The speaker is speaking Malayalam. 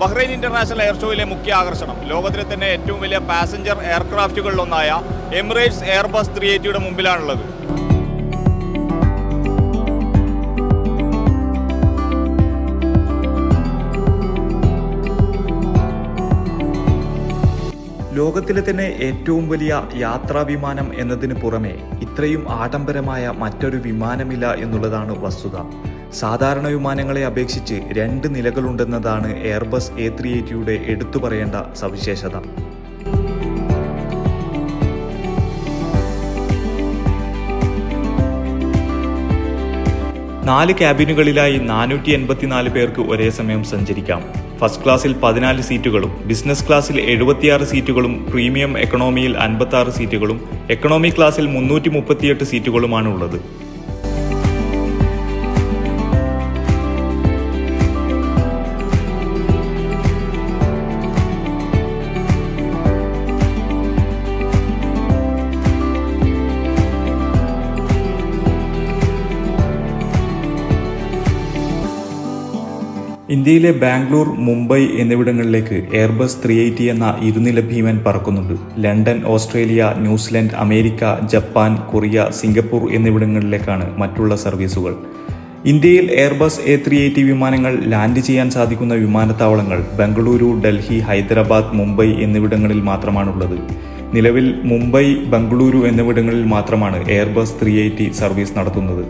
ബഹ്റൈൻ ഇന്റർനാഷണൽ എയർ ഷോയിലെ മുഖ്യ ആകർഷണം ലോകത്തിലെ തന്നെ ഏറ്റവും വലിയ പാസഞ്ചർ എയർക്രാഫ്റ്റുകളിലൊന്നായ എമിറേറ്റ്സ് എയർബസ് 380യുടെ മുമ്പിലാണുള്ളത്. ലോകത്തിലെ തന്നെ ഏറ്റവും വലിയ യാത്രാ വിമാനം എന്നതിന് പുറമെ ഇത്രയും ആഡംബരമായ മറ്റൊരു വിമാനമില്ല എന്നുള്ളതാണ് വസ്തുത. സാധാരണ വിമാനങ്ങളെ അപേക്ഷിച്ച് 2 നിലകളുണ്ടെന്നതാണ് എയർബസ് A380യുടെ എടുത്തു പറയേണ്ട സവിശേഷത. നാല് ക്യാബിനുകളിലായി 484 പേർക്ക് ഒരേ സമയം സഞ്ചരിക്കാം. ഫസ്റ്റ് ക്ലാസ്സിൽ 14 സീറ്റുകളും ബിസിനസ് ക്ലാസ്സിൽ 76 സീറ്റുകളും പ്രീമിയം എക്കണോമിയിൽ 56 സീറ്റുകളും എക്കണോമി ക്ലാസ്സിൽ 338 സീറ്റുകളുമാണ് ഉള്ളത്. ഇന്ത്യയിലെ ബാംഗ്ലൂർ, മുംബൈ എന്നിവിടങ്ങളിലേക്ക് എയർബസ് 380 എന്ന ഇരുനില ഭീമൻ പറക്കുന്നുണ്ട്. London, Australia, New Zealand, America, Japan, Korea, Singapore എന്നിവിടങ്ങളിലേക്കാണ് മറ്റുള്ള സർവീസുകൾ. ഇന്ത്യയിൽ എയർബസ് A380 വിമാനങ്ങൾ ലാൻഡ് ചെയ്യാൻ സാധിക്കുന്ന വിമാനത്താവളങ്ങൾ ബംഗളൂരു, ഡൽഹി, ഹൈദരാബാദ്, മുംബൈ എന്നിവിടങ്ങളിൽ മാത്രമാണുള്ളത്. നിലവിൽ മുംബൈ, ബംഗളൂരു എന്നിവിടങ്ങളിൽ മാത്രമാണ് എയർബസ് 380 സർവീസ് നടത്തുന്നത്.